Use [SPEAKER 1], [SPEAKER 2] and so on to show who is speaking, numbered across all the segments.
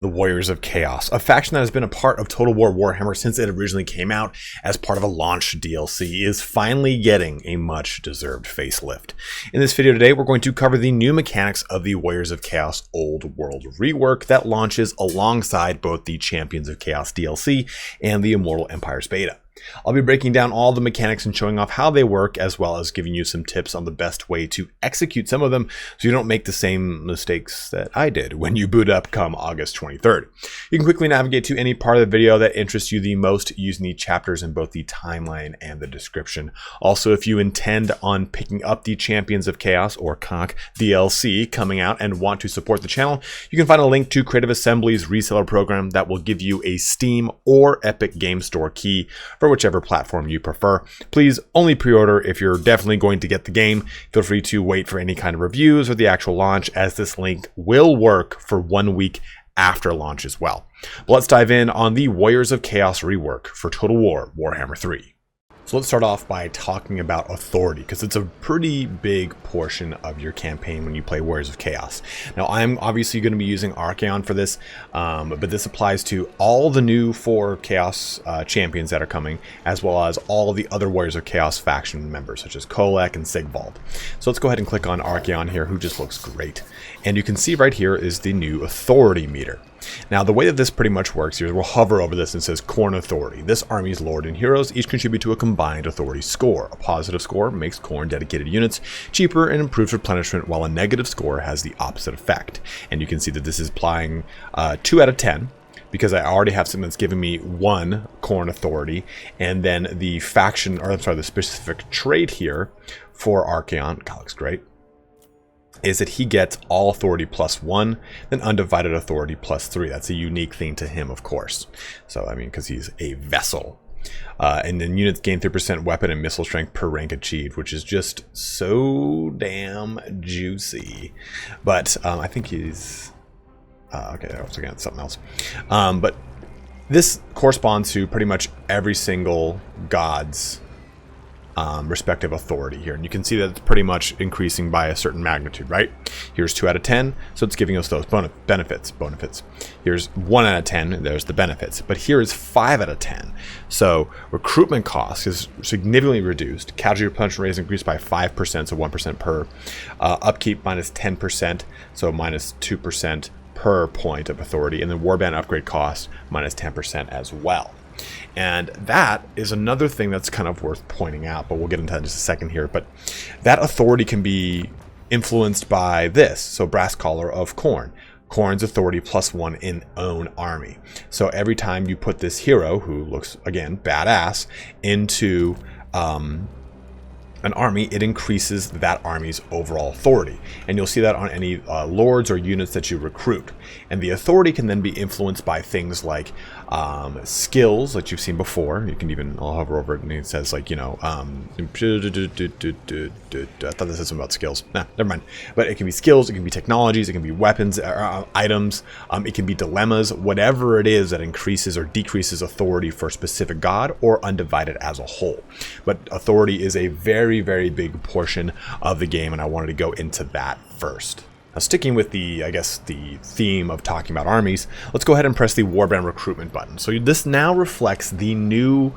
[SPEAKER 1] The Warriors of Chaos, a faction that has been a part of Total War Warhammer since it originally came out as part of a launch DLC, is finally getting a much-deserved facelift. In this video today, we're going to cover the new mechanics of the Warriors of Chaos Old World rework that launches alongside both the Champions of Chaos DLC and the Immortal Empires beta. I'll be breaking down all the mechanics and showing off how they work, as well as giving you some tips on the best way to execute some of them so you don't make the same mistakes that I did when you boot up come August 23rd. You can quickly navigate to any part of the video that interests you the most using the chapters in both the timeline and the description. Also, if you intend on picking up the Champions of Chaos or COC DLC coming out and want to support the channel, you can find a link to Creative Assembly's reseller program that will give you a Steam or Epic Game Store key for whichever platform you prefer. Please only pre-order if you're definitely going to get the game. Feel free to wait for any kind of reviews or the actual launch, as this link will work for 1 week after launch as well. But let's dive in on the Warriors of Chaos rework for Total War Warhammer 3. So let's start off by talking about authority, because it's a pretty big portion of your campaign when you play Warriors of Chaos. Now, I'm obviously going to be using Archaon for this, but this applies to all the new 4 Chaos champions that are coming, as well as all the other Warriors of Chaos faction members, such as Kolek and Sigvald. So let's go ahead and click on Archaon here, who just looks great. And you can see right here is the new authority meter. Now, the way that this pretty much works here is we'll hover over this and it says Khorne Authority. This army's lord and heroes each contribute to a combined authority score. A positive score makes Khorne dedicated units cheaper and improves replenishment, while a negative score has the opposite effect. And you can see that this is applying 2 out of 10. Because I already have something that's giving me 1 Khorne Authority, and then the faction, or I'm sorry, the specific trait here for Archaon, God, looks great, is that he gets all authority +1, then undivided authority +3. That's a unique thing to him, of course. So, I mean, because he's a Vassal. And then units gain 3% weapon and missile strength per rank achieved, which is just so damn juicy. But I think he's... okay, I was looking at something else. But this corresponds to pretty much every single god's respective authority here, and you can see that it's pretty much increasing by a certain magnitude, right? Here's 2 out of 10, so it's giving us those benefits. Here's 1 out of 10, there's the benefits, but here is 5 out of 10. So recruitment cost is significantly reduced. Casualty replenishment rate is increased by 5%, so 1% per. Upkeep minus 10%, so minus 2% per point of authority, and then Warband upgrade cost minus 10% as well. And that is another thing that's kind of worth pointing out, but we'll get into that in just a second here. But that authority can be influenced by this. So Brass Collar of Khorne. Khorne's authority +1 in own army. So every time you put this hero, who looks, again, badass, into an army, it increases that army's overall authority. And you'll see that on any lords or units that you recruit. And the authority can then be influenced by things like skills that you've seen before. You can even, I'll hover over it and it says, like, you know, I thought this said something about skills. Nah, never mind. But it can be skills, it can be technologies, it can be weapons, items, it can be dilemmas, whatever it is that increases or decreases authority for a specific god or undivided as a whole. But authority is a very, very big portion of the game, and I wanted to go into that first. Now, sticking with the, I guess, the theme of talking about armies, let's go ahead and press the Warband recruitment button. So this now reflects the new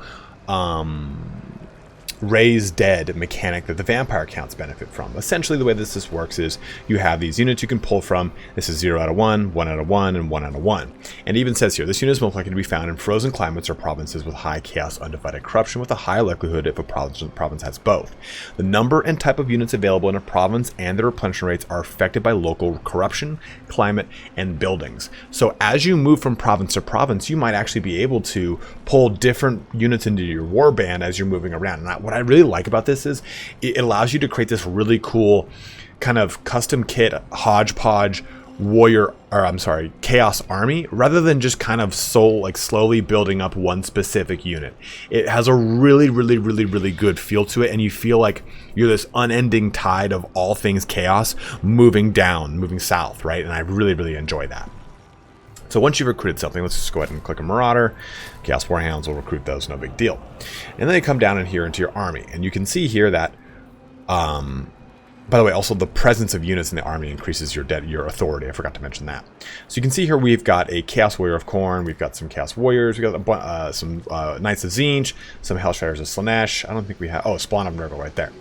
[SPEAKER 1] raise dead mechanic that the vampire counts benefit from. Essentially, the way this works is you have these units you can pull from. This is 0 out of 1, 1 out of 1, and 1 out of 1. And it even says here, this unit is most likely to be found in frozen climates or provinces with high chaos undivided corruption, with a high likelihood if a province has both. The number and type of units available in a province and their replenishment rates are affected by local corruption, climate, and buildings. So as you move from province to province, you might actually be able to pull different units into your warband as you're moving around. And what I really like about this is it allows you to create this really cool kind of custom kit hodgepodge chaos army, rather than just kind of slowly building up one specific unit. It has a really good feel to it, and you feel like you're this unending tide of all things chaos moving south, right? And I really enjoy that. So once you've recruited something, let's just go ahead and click a Marauder. Chaos Warhounds will recruit those, no big deal. And then they come down in here into your army. And you can see here that By the way, also the presence of units in the army increases your authority. I forgot to mention that. So you can see here we've got a Chaos Warrior of Khorne, we've got some Chaos Warriors, we've got some Knights of Tzeentch, some Hellshires of Slaanesh. I don't think we have... Oh, Spawn of Nurgle right there.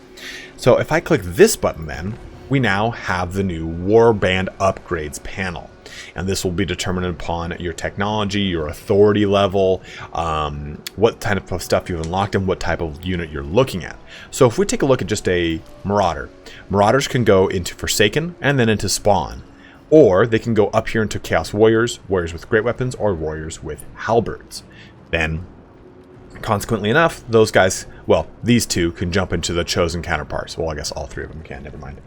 [SPEAKER 1] So if I click this button then, we now have the new Warband Upgrades panel. And this will be determined upon your technology, your authority level, what type of stuff you've unlocked, and what type of unit you're looking at. So if we take a look at just a Marauder, Marauders can go into Forsaken and then into Spawn. Or they can go up here into Chaos Warriors, Warriors with Great Weapons, or Warriors with Halberds. Then, consequently enough, those guys, well, these two can jump into the chosen counterparts. Well, I guess all three of them can, never mind.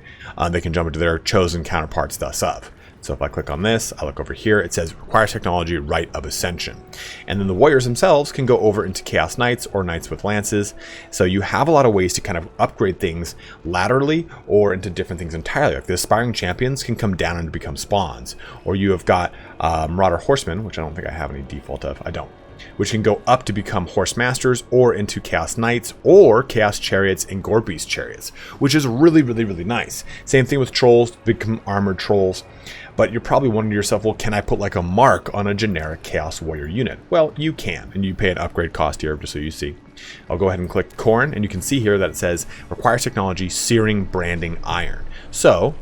[SPEAKER 1] They can jump into their chosen counterparts thus of. So if I click on this, I look over here, it says requires technology, Rite of Ascension. And then the warriors themselves can go over into Chaos Knights or Knights with Lances. So you have a lot of ways to kind of upgrade things laterally or into different things entirely. Like the Aspiring Champions can come down and become spawns. Or you have got Marauder Horsemen, which I don't think I have any default of. I don't. Which can go up to become Horse Masters or into Chaos Knights or Chaos Chariots and Gore Beast Chariots, which is really, really, really nice. Same thing with Trolls, become Armored Trolls. But you're probably wondering to yourself, well, can I put like a mark on a generic Chaos Warrior unit? Well, you can, and you pay an upgrade cost here, just so you see. I'll go ahead and click Khorne, and you can see here that it says requires technology, Searing Branding Iron. So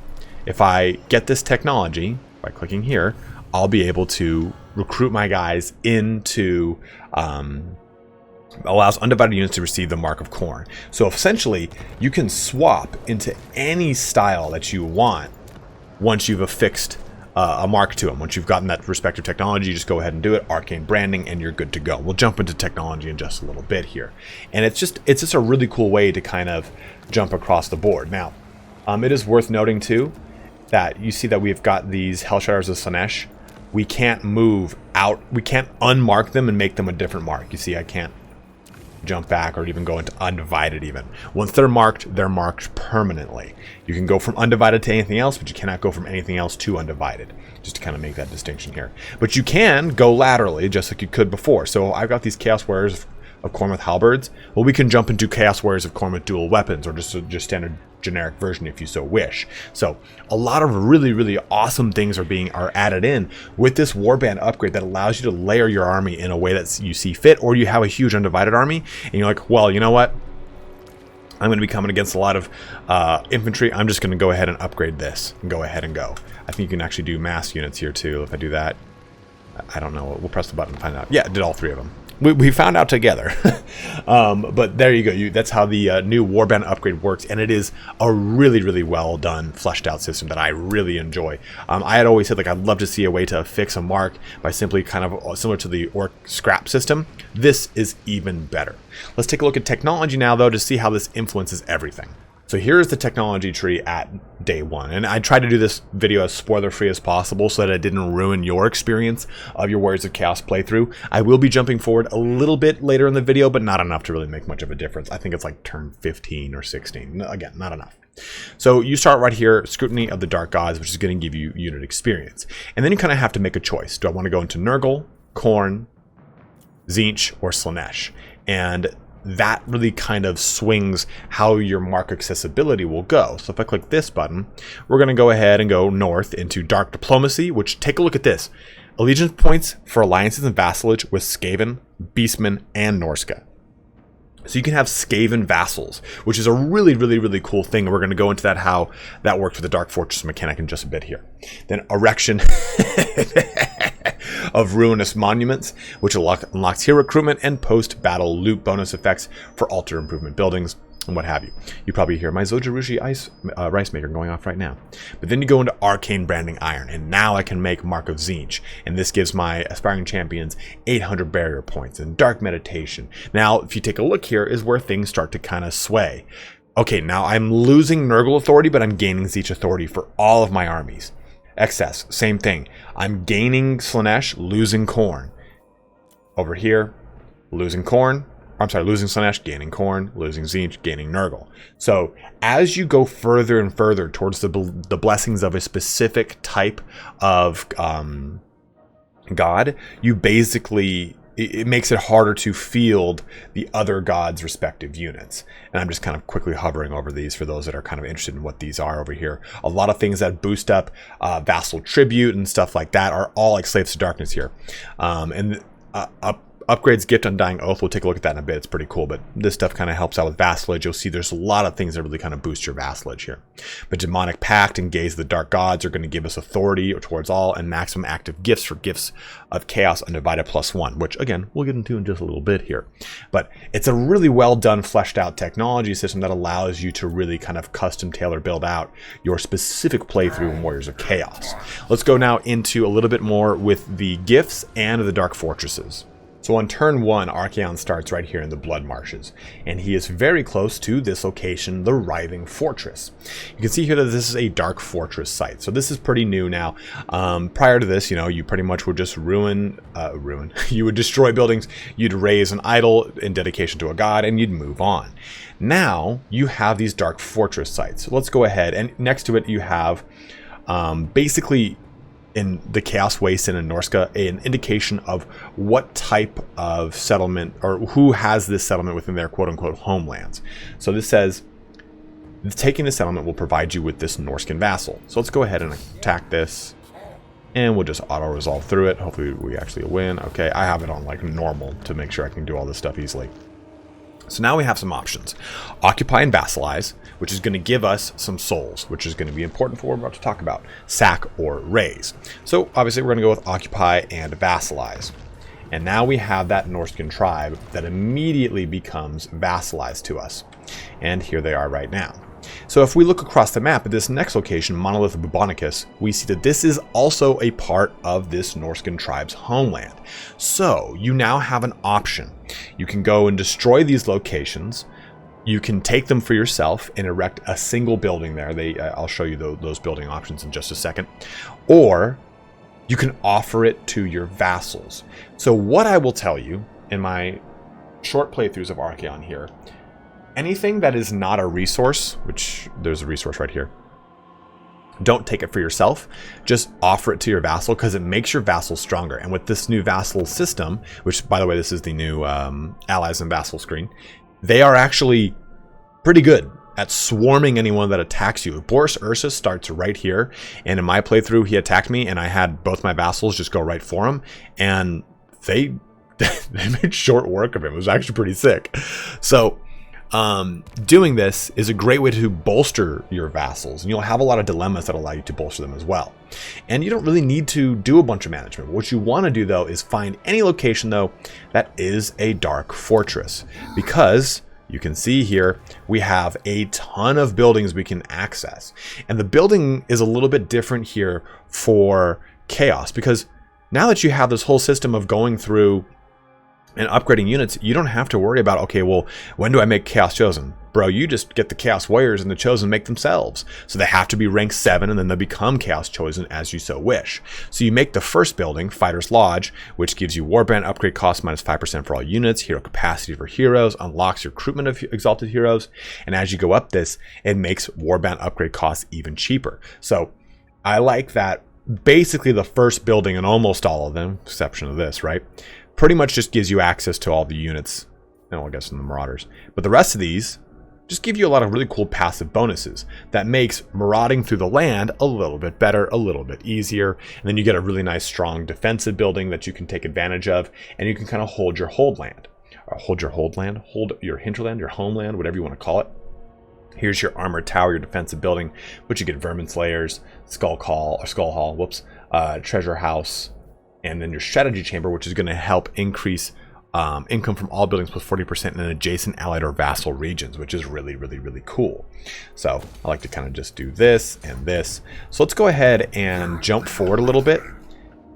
[SPEAKER 1] if I get this technology by clicking here, I'll be able to recruit my guys into allows undivided units to receive the Mark of Khorne. So essentially, you can swap into any style that you want once you've affixed a mark to them. Once you've gotten that respective technology, you just go ahead and do it, arcane branding, and you're good to go. We'll jump into technology in just a little bit here. And it's just a really cool way to kind of jump across the board. Now, it is worth noting too that you see that we've got these Hellshires of Slaanesh. We can't move out, we can't unmark them and make them a different mark. You see, I can't jump back or even go into undivided even. Once they're marked permanently. You can go from undivided to anything else, but you cannot go from anything else to undivided. Just to kind of make that distinction here. But you can go laterally, just like you could before. So I've got these Chaos Warriors of Khorne with Halberds. Well, we can jump into Chaos Warriors of Khorne with dual weapons, or just standard generic version if you so wish. So a lot of really, really awesome things are added in with this Warband upgrade that allows you to layer your army in a way that you see fit, or you have a huge undivided army and you're like, well, you know what? I'm going to be coming against a lot of infantry. I'm just going to go ahead and upgrade this and go ahead and go. I think you can actually do mass units here too. If I do that, I don't know. We'll press the button and find out. Yeah, it did all three of them. We found out together. But there you go. That's how the new Warband upgrade works, and it is a really, really well done, fleshed out system that I really enjoy. I had always said, like, I'd love to see a way to fix a mark by simply kind of similar to the Orc scrap system. This is even better. Let's take a look at technology now, though, to see how this influences everything. So here's the technology tree at day one. And I tried to do this video as spoiler free as possible so that it didn't ruin your experience of your Warriors of Chaos playthrough. I will be jumping forward a little bit later in the video, but not enough to really make much of a difference. I think it's like turn 15 or 16. Again, not enough. So you start right here, Scrutiny of the Dark Gods, which is going to give you unit experience. And then you kind of have to make a choice. Do I want to go into Nurgle, Khorne, Tzeentch, or Slaanesh? And that really kind of swings how your mark accessibility will go. So if I click this button, we're going to go ahead and go north into Dark Diplomacy, which, take a look at this. Allegiance points for alliances and vassalage with Skaven, Beastmen, and Norska. So you can have Skaven vassals, which is a really, really, really cool thing. We're going to go into that, how that works with the Dark Fortress mechanic in just a bit here. Then Erection of Ruinous Monuments, which unlocks hero recruitment and post-battle loot bonus effects for altar improvement buildings and what have you. You probably hear my Zojirushi rice maker going off right now. But then you go into Arcane Branding Iron, and now I can make Mark of Tzeentch, and this gives my Aspiring Champions 800 barrier points and Dark Meditation. Now, if you take a look here, is where things start to kind of sway. Okay, now I'm losing Nurgle authority, but I'm gaining Tzeentch authority for all of my armies. Excess, same thing. I'm gaining Slaanesh, losing Khorne. Over here, losing Khorne. I'm sorry, losing Slaanesh, gaining Khorne, losing Tzeentch, gaining Nurgle. So as you go further and further towards the blessings of a specific type of god, you basically it makes it harder to field the other gods' respective units. And I'm just kind of quickly hovering over these for those that are kind of interested in what these are over here. A lot of things that boost up vassal tribute and stuff like that are all like Slaves to Darkness here. Upgrades Gift Undying Oath, we'll take a look at that in a bit. It's pretty cool, but this stuff kind of helps out with vassalage. You'll see there's a lot of things that really kind of boost your vassalage here. But Demonic Pact and Gaze of the Dark Gods are going to give us authority towards all, and maximum active gifts for Gifts of Chaos Undivided +1, which again, we'll get into in just a little bit here. But it's a really well done, fleshed out technology system that allows you to really kind of custom tailor build out your specific playthrough in Warriors of Chaos. Let's go now into a little bit more with the gifts and the Dark Fortresses. So on turn 1, Archaon starts right here in the Blood Marshes, and he is very close to this location, the Writhing Fortress. You can see here that this is a Dark Fortress site, so this is pretty new now. Prior to this, you know, you pretty much would just you would destroy buildings, you'd raise an idol in dedication to a god, and you'd move on. Now, you have these Dark Fortress sites. So let's go ahead, and next to it you have basically in the Chaos Wasteland and Norska, an indication of what type of settlement, or who has this settlement within their quote-unquote homelands. So this says, taking the settlement will provide you with this Norskan vassal. So let's go ahead and attack this, and we'll just auto-resolve through it. Hopefully we actually win. Okay, I have it on like normal to make sure I can do all this stuff easily. So now we have some options. Occupy and Vassalize, which is going to give us some souls, which is going to be important for what we're about to talk about. Sack or Raise. So obviously we're going to go with Occupy and Vassalize. And now we have that Norskan tribe that immediately becomes vassalized to us. And here they are right now. So if we look across the map at this next location, Monolith of Bubonicus, we see that this is also a part of this Norskan tribe's homeland. So you now have an option. You can go and destroy these locations. You can take them for yourself and erect a single building there. I'll show you those building options in just a second. Or you can offer it to your vassals. So what I will tell you in my short playthroughs of Archaon here, anything that is not a resource, which there's a resource right here, don't take it for yourself. Just offer it to your vassal because it makes your vassal stronger. And with this new vassal system, which by the way, this is the new allies and vassal screen, they are actually pretty good at swarming anyone that attacks you. Boris Ursus starts right here. And in my playthrough, he attacked me and I had both my vassals just go right for him. And they made short work of him. It was actually pretty sick. So doing this is a great way to bolster your vassals, and you'll have a lot of dilemmas that allow you to bolster them as well. And you don't really need to do a bunch of management. What you want to do though is find any location though that is a Dark Fortress, because you can see here we have a ton of buildings we can access, and the building is a little bit different here for Chaos, because now that you have this whole system of going through and upgrading units, you don't have to worry about, okay, well, when do I make Chaos Chosen? Bro, you just get the Chaos Warriors and the Chosen make themselves. So they have to be rank 7 and then they become Chaos Chosen as you so wish. So you make the first building, Fighter's Lodge, which gives you Warband upgrade cost minus 5% for all units, hero capacity for heroes, unlocks your recruitment of exalted heroes. And as you go up this, it makes Warband upgrade costs even cheaper. So I like that basically the first building and almost all of them, exception of this, right? Pretty much just gives you access to all the units, and I guess in the Marauders. But the rest of these just give you a lot of really cool passive bonuses that makes marauding through the land a little bit better, a little bit easier. And then you get a really nice, strong defensive building that you can take advantage of, and you can kind of hold your hold land. Hold your hinterland, your homeland, whatever you want to call it. Here's your armored tower, your defensive building, which you get Vermin Slayers, Skull Hall, Treasure House, and then your strategy chamber, which is going to help increase income from all buildings plus 40% in adjacent allied or vassal regions, which is really, really, really cool. So I like to kind of just do this and this. So let's go ahead and jump forward a little bit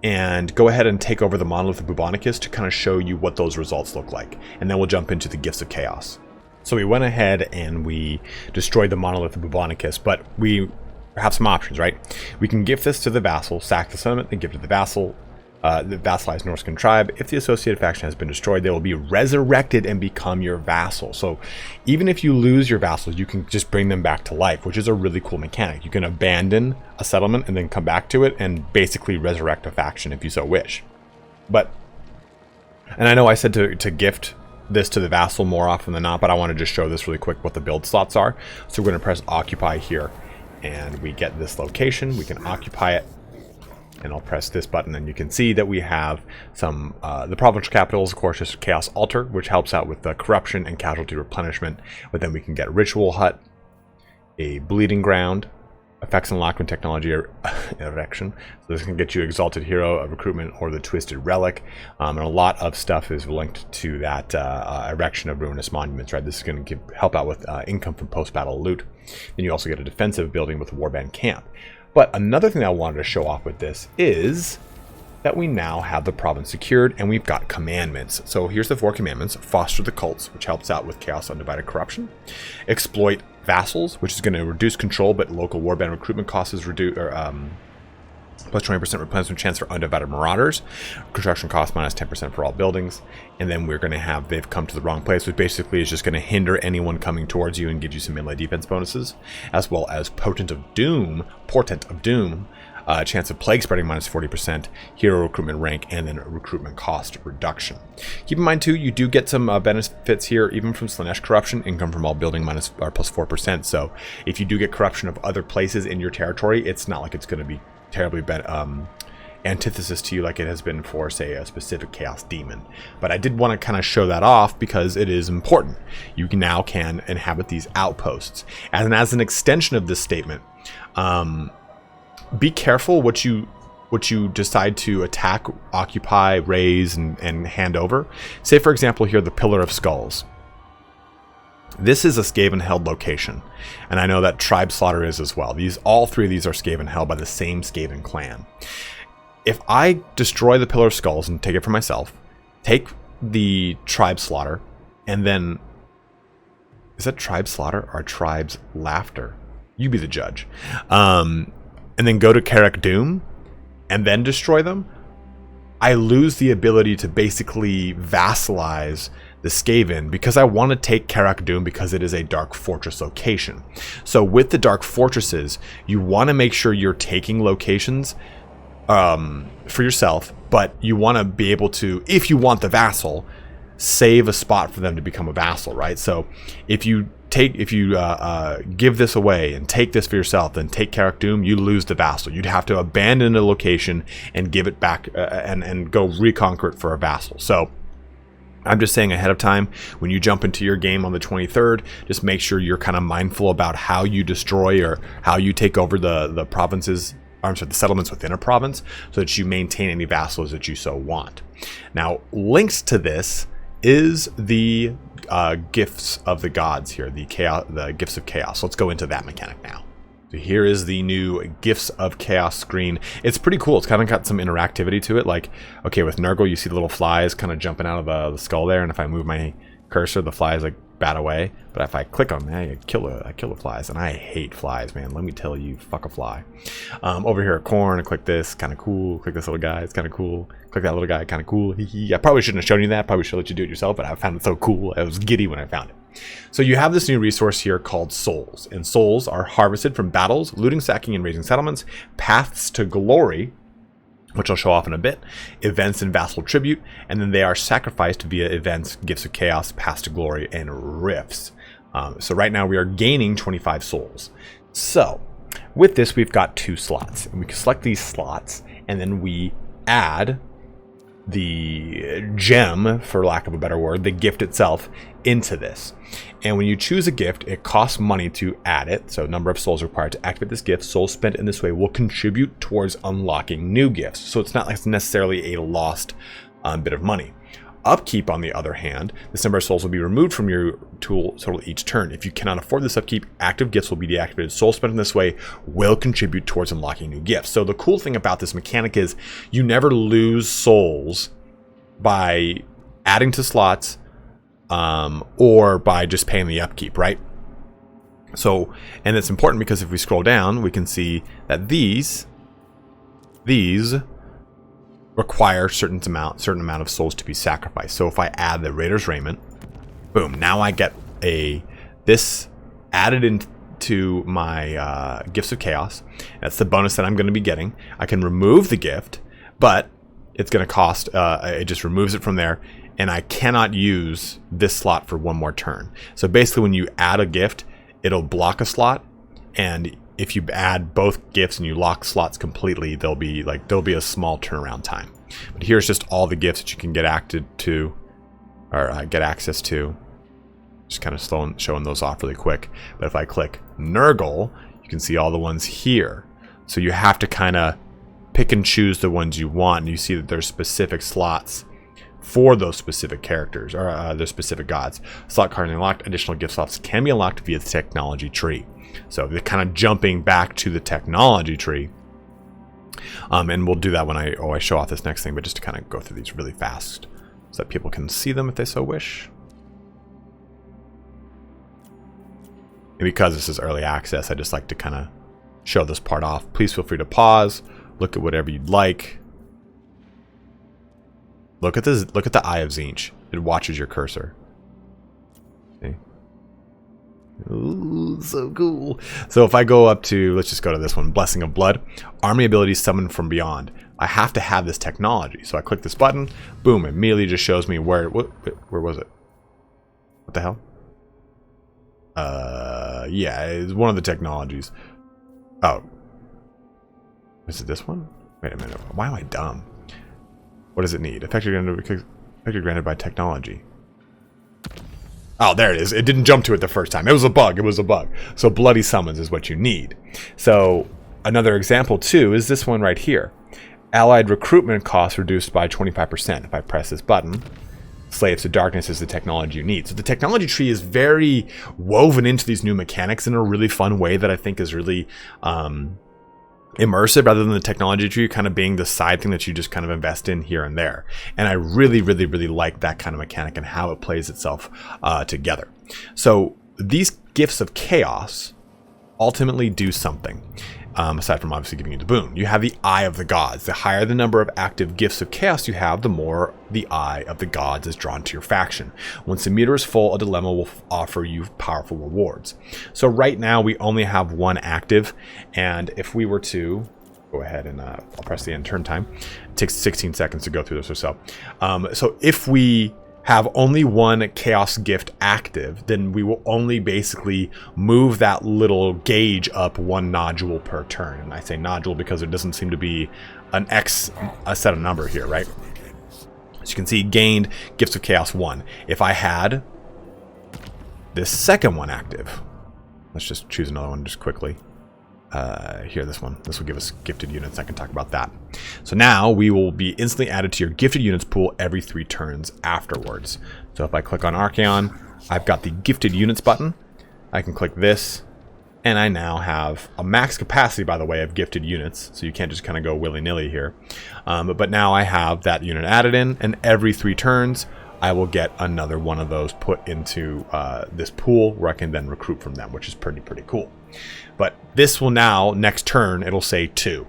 [SPEAKER 1] and go ahead and take over the Monolith of Bubonicus to kind of show you what those results look like. And then we'll jump into the Gifts of Chaos. So we went ahead and we destroyed the Monolith of Bubonicus, but we have some options, right? We can gift this to the vassal, sack the settlement, and give it to the vassal. The vassalized Norskan tribe. If the associated faction has been destroyed, they will be resurrected and become your vassal. So even if you lose your vassals, you can just bring them back to life, which is a really cool mechanic. You can abandon a settlement and then come back to it and basically resurrect a faction if you so wish. But And I know I said to gift this to the vassal more often than not, but I want to just show this really quick what the build slots are. So we're going to press occupy here, and we get this location. We can occupy it, and I'll press this button, and you can see that we have some, the provincial capitals, of course, is Chaos Altar, which helps out with the corruption and casualty replenishment. But then we can get Ritual Hut, a Bleeding Ground, effects and lockman technology erection. So this can get you Exalted Hero, a recruitment, or the Twisted Relic. And a lot of stuff is linked to that erection of ruinous monuments, right? This is going to help out with income from post-battle loot. Then you also get a defensive building with a Warband camp. But another thing I wanted to show off with this is that we now have the province secured, and we've got commandments. So here's the 4 commandments. Foster the cults, which helps out with chaos undivided corruption. Exploit vassals, which is going to reduce control, but local warband recruitment costs is reduced, plus 20% replenishment chance for undivided marauders. Construction cost minus 10% for all buildings. And then we're going to have they've come to the wrong place, which basically is just going to hinder anyone coming towards you and give you some melee defense bonuses, as well as portent of doom, chance of plague spreading minus 40%, hero recruitment rank, and then recruitment cost reduction. Keep in mind too, you do get some benefits here, even from Slanesh corruption, income from all building minus or plus 4%. So if you do get corruption of other places in your territory, it's not like it's going to be terribly antithesis to you like it has been for, say, a specific chaos demon. But I did want to kind of show that off because it is important. You now can inhabit these outposts, and as an extension of this statement, be careful what you decide to attack, occupy, raise, and hand over. Say, for example, here, the Pillar of Skulls. This is a Skaven held location, and I know that Tribe Slaughter is as well. All 3 of these are Skaven held by the same Skaven clan. If I destroy the Pillar of Skulls and take it for myself, take the Tribe Slaughter, and then, is that Tribe Slaughter or Tribe's Laughter? You be the judge. And then go to Carrick Doom, and then destroy them, I lose the ability to basically vassalize the Skaven, because I want to take Carrick Doom because it is a Dark Fortress location. So with the Dark Fortresses, you want to make sure you're taking locations for yourself, but you want to be able to, if you want the vassal, save a spot for them to become a vassal, right? So if you give this away and take this for yourself, then take Carrick Doom, you lose the vassal. You'd have to abandon a location and give it back and go reconquer it for a vassal. So I'm just saying ahead of time, when you jump into your game on the 23rd, just make sure you're kind of mindful about how you destroy or how you take over the provinces, the settlements within a province, so that you maintain any vassals that you so want. Now, links to this is the gifts of the gods here, the gifts of chaos. So let's go into that mechanic now. So here is the new Gifts of Chaos screen. It's pretty cool. It's kind of got some interactivity to it. Like, okay, with Nurgle, you see the little flies kind of jumping out of the skull there, and if I move my cursor, the flies like bat away. But if I click on them, I kill the flies, and I hate flies, man. Let me tell you, fuck a fly. Over here at Corn, I click this, kind of cool. Click this little guy, it's kind of cool. Click that little guy, kind of cool. I probably shouldn't have shown you that. Probably should let you do it yourself, but I found it so cool. I was giddy when I found it. So you have this new resource here called Souls, and Souls are harvested from battles, looting, sacking, and raising settlements, paths to glory, which I'll show off in a bit, events and vassal tribute, and then they are sacrificed via events, Gifts of Chaos, paths to glory, and rifts. So right now we are gaining 25 souls. So with this, we've got 2 slots, and we can select these slots, and then we add the gem, for lack of a better word, the gift itself, into this. And when you choose a gift, it costs money to add it. So number of souls required to activate this gift. Souls spent in this way will contribute towards unlocking new gifts. So it's not like it's necessarily a lost bit of money. Upkeep, on the other hand, this number of souls will be removed from your total each turn. If you cannot afford this upkeep, active gifts will be deactivated. Souls spent in this way will contribute towards unlocking new gifts. So the cool thing about this mechanic is you never lose souls by adding to slots or by just paying the upkeep, right? So, and it's important because if we scroll down, we can see that these require certain amount of souls to be sacrificed. So if I add the Raider's Raiment, boom, now I get this added into my Gifts of Chaos. That's the bonus that I'm going to be getting. I can remove the gift, but it's going to cost, it just removes it from there, and I cannot use this slot for one more turn. So basically when you add a gift, it'll block a slot, and if you add both gifts and you lock slots completely, there'll be a small turnaround time. But here's just all the gifts that you can get acted to, or get access to. Just kind of showing those off really quick. But if I click Nurgle, you can see all the ones here. So you have to kind of pick and choose the ones you want, and you see that there's specific slots for those specific characters, or those specific gods. Slot currently unlocked. Additional gift slots can be unlocked via the technology tree. So they're kind of jumping back to the technology tree. And we'll do that when I show off this next thing, but just to kind of go through these really fast so that people can see them if they so wish. And because this is early access, I just like to kind of show this part off. Please feel free to pause, look at whatever you'd like. Look at this. Look at the Eye of Tzeentch. It watches your cursor. See? Ooh, so cool. So if I go up to, let's just go to this one, Blessing of Blood, Army abilities summoned from beyond. I have to have this technology. So I click this button, boom, it immediately just shows me where was it? What the hell? Yeah, it's one of the technologies. Oh. Is it this one? Wait a minute. Why am I dumb? What does it need? Effective granted by technology. Oh, there it is. It didn't jump to it the first time. It was a bug. It was a bug. So Bloody Summons is what you need. So another example too is this one right here. Allied recruitment costs reduced by 25%. If I press this button, Slaves to Darkness is the technology you need. So the technology tree is very woven into these new mechanics in a really fun way that I think is really immersive, rather than the technology tree kind of being the side thing that you just kind of invest in here and there. And I really, really, really like that kind of mechanic and how it plays itself together. So these gifts of chaos ultimately do something. Aside from obviously giving you the boon. You have the Eye of the Gods. The higher the number of active gifts of chaos you have, the more the Eye of the Gods is drawn to your faction. Once the meter is full, a dilemma will offer you powerful rewards. So right now we only have one active, and if we were to go ahead and I'll press the end turn time. It takes 16 seconds to go through this or so. So if we have only one chaos gift active, then we will only basically move that little gauge up one nodule per turn. And I say nodule because there doesn't seem to be a set of number here, right? As you can see, gained gifts of chaos 1. If I had this second one active, let's just choose another one just quickly. Here, this one. This will give us gifted units. I can talk about that. So now we will be instantly added to your gifted units pool every 3 turns afterwards. So if I click on Archaon, I've got the gifted units button. I can click this, and I now have a max capacity, by the way, of gifted units. So you can't just kind of go willy-nilly here. But now I have that unit added in, and every 3 turns, I will get another one of those put into this pool where I can then recruit from them, which is pretty cool. But this will now, next turn, it'll say 2.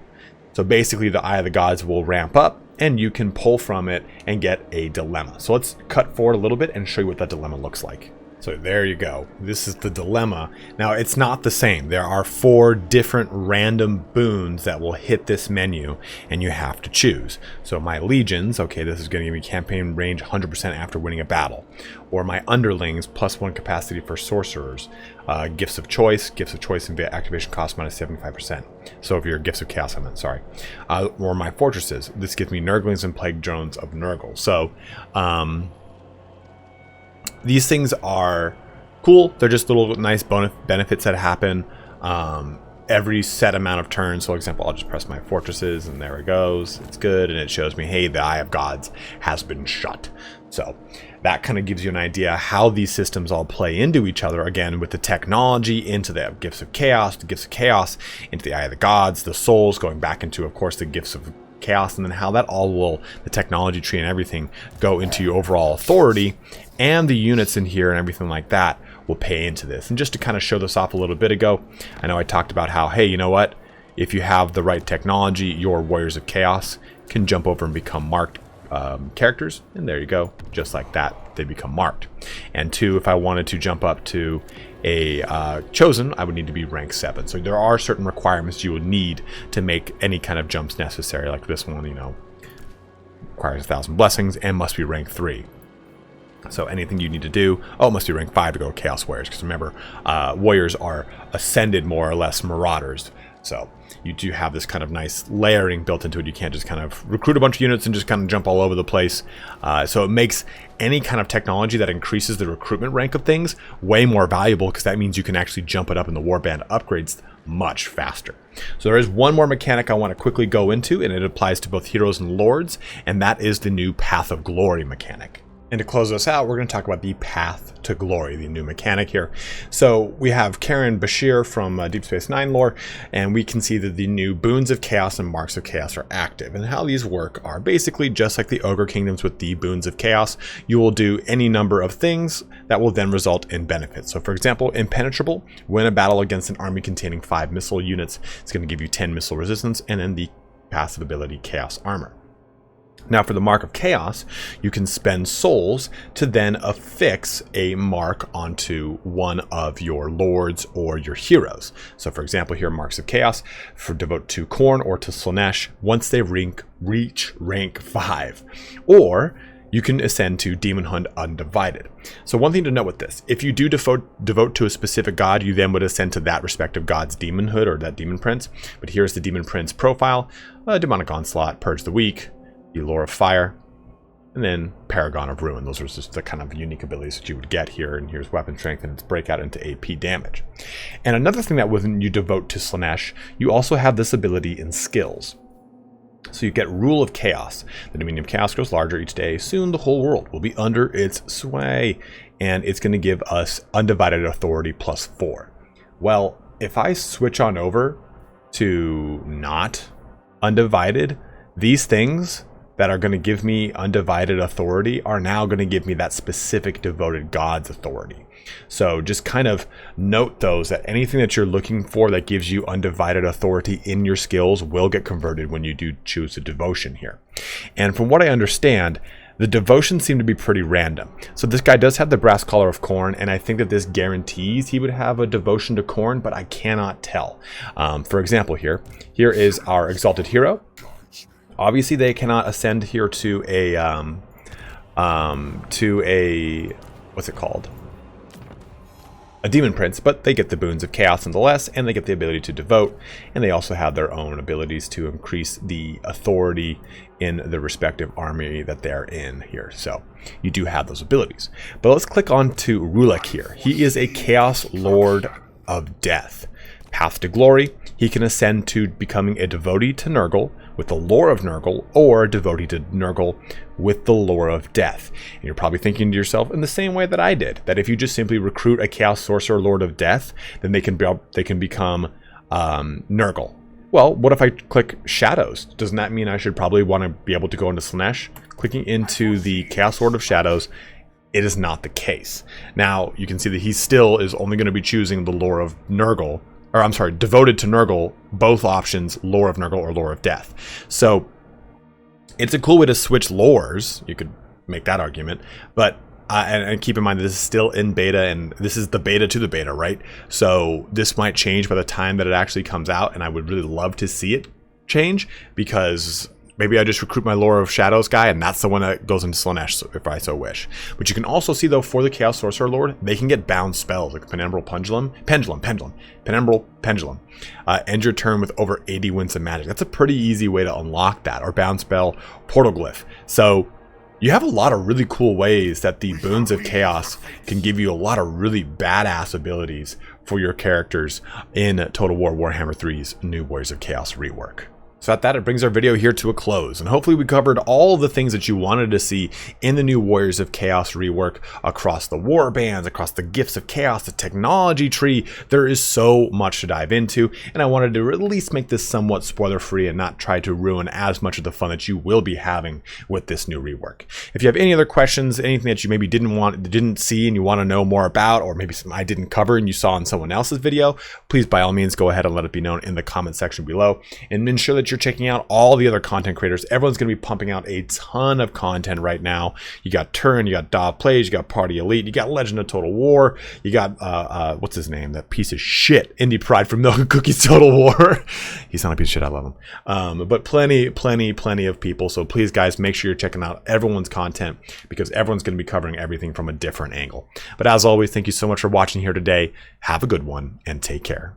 [SPEAKER 1] So basically the Eye of the Gods will ramp up, and you can pull from it and get a dilemma. So let's cut forward a little bit and show you what that dilemma looks like. So there you go. This is the dilemma. Now, it's not the same. There are 4 different random boons that will hit this menu, and you have to choose. So my legions, okay, this is going to give me campaign range 100% after winning a battle. Or my underlings, +1 capacity for sorcerers. Gifts of choice and activation cost -75%. So if you're gifts of chaos, I meant, sorry. Or my fortresses. This gives me Nurglings and Plague Drones of Nurgle. So, these things are cool. They're just little nice benefits that happen every set amount of turns. So, for example, I'll just press my fortresses, and there it goes. It's good, and it shows me, hey, the Eye of Gods has been shut. So that kind of gives you an idea how these systems all play into each other. Again, with the technology into the gifts of chaos, into the Eye of the Gods, the souls going back into, of course, the gifts of chaos, and then how that all will, the technology tree and everything, go into your overall authority, and the units in here and everything like that will pay into this. And just to kind of show this off a little bit ago, I know I talked about how, hey, you know what? If you have the right technology, your Warriors of Chaos can jump over and become marked characters, and there you go, just like that, they become marked. And 2, if I wanted to jump up to a chosen, I would need to be rank 7. So there are certain requirements you would need to make any kind of jumps necessary, like this one, you know, requires 1,000 blessings and must be rank 3. So anything you need to do, oh, it must be rank 5 to go Chaos Warriors, because remember, Warriors are ascended more or less Marauders. So you do have this kind of nice layering built into it. You can't just kind of recruit a bunch of units and just kind of jump all over the place. So it makes any kind of technology that increases the recruitment rank of things way more valuable, because that means you can actually jump it up in the Warband upgrades much faster. So there is one more mechanic I want to quickly go into, and it applies to both heroes and lords, and that is the new Path of Glory mechanic. And to close us out, we're going to talk about the Path to Glory, the new mechanic here. So we have Karen Bashir from Deep Space Nine lore, and we can see that the new Boons of Chaos and Marks of Chaos are active. And how these work are basically just like the Ogre Kingdoms with the Boons of Chaos. You will do any number of things that will then result in benefits. So for example, Impenetrable, win a battle against an army containing 5 missile units. It's going to give you 10 missile resistance, and then the passive ability Chaos Armor. Now for the Mark of Chaos, you can spend souls to then affix a mark onto one of your lords or your heroes. So for example here, Marks of Chaos, for devote to Khorne or to Slaanesh once they reach rank 5. Or you can ascend to Demon Hunt Undivided. So one thing to note with this, if you do devote to a specific god, you then would ascend to that respective god's demonhood or that demon prince. But here's the demon prince profile, Demonic Onslaught, Purge the Weak, the Lore of Fire, and then Paragon of Ruin. Those are just the kind of unique abilities that you would get here. And here's Weapon Strength and its breakout into AP damage. And another thing that when you devote to Slaanesh, you also have this ability in skills. So you get Rule of Chaos. The dominion of chaos grows larger each day. Soon the whole world will be under its sway. And it's going to give us Undivided Authority +4. Well, if I switch on over to not Undivided, these things that are going to give me Undivided Authority are now going to give me that specific devoted god's authority. So just kind of note those, that anything that you're looking for that gives you Undivided Authority in your skills will get converted when you do choose a devotion here. And from what I understand, the devotions seem to be pretty random. So this guy does have the Brass Collar of Khorne, and I think that this guarantees he would have a devotion to Khorne, but I cannot tell. For example here is our Exalted Hero. Obviously, they cannot ascend here to a what's it called? A Demon Prince, but they get the Boons of Chaos nonetheless, and they get the ability to devote, and they also have their own abilities to increase the authority in the respective army that they're in here. So you do have those abilities. But let's click on to Rulek here. He is a Chaos Lord of Death. Path to Glory, he can ascend to becoming a devotee to Nurgle with the lore of Nurgle, or a devotee to Nurgle with the lore of Death. And you're probably thinking to yourself, in the same way that I did, that if you just simply recruit a Chaos Sorcerer Lord of Death, then they can become Nurgle. Well, what if I click Shadows? Doesn't that mean I should probably want to be able to go into Slaanesh? Clicking into the Chaos Lord of Shadows, it is not the case. Now, you can see that he still is only going to be choosing the lore of Nurgle, or I'm sorry, devoted to Nurgle, both options, lore of Nurgle or lore of Death. So it's a cool way to switch lores. You could make that argument, but and keep in mind that this is still in beta, and this is the beta to the beta, right? So this might change by the time that it actually comes out, and I would really love to see it change, because maybe I just recruit my Lore of Shadows guy, and that's the one that goes into Slaanesh, if I so wish. But you can also see, though, for the Chaos Sorcerer Lord, they can get bound spells, like Penumbral Pendulum. End your turn with over 80 winds of magic. That's a pretty easy way to unlock that, or bound spell, Portal Glyph. So you have a lot of really cool ways that the Boons of Chaos can give you a lot of really badass abilities for your characters in Total War Warhammer 3's new Warriors of Chaos rework. So at that, it brings our video here to a close, and hopefully we covered all the things that you wanted to see in the new Warriors of Chaos rework across the warbands, across the gifts of chaos, the technology tree. There is so much to dive into, and I wanted to at least make this somewhat spoiler-free and not try to ruin as much of the fun that you will be having with this new rework. If you have any other questions, anything that you maybe didn't see and you want to know more about, or maybe something I didn't cover and you saw in someone else's video, please by all means go ahead and let it be known in the comment section below, and ensure that sure you're checking out all the other content creators. Everyone's going to be pumping out a ton of content right now. You got Turn, you got Daw Plays, you got Party Elite, you got Legend of Total War, you got, what's his name? That piece of shit, Indie Pride from Milk and Cookies Total War. He's not a piece of shit, I love him. But plenty of people. So please, guys, make sure you're checking out everyone's content because everyone's going to be covering everything from a different angle. But as always, thank you so much for watching here today. Have a good one and take care.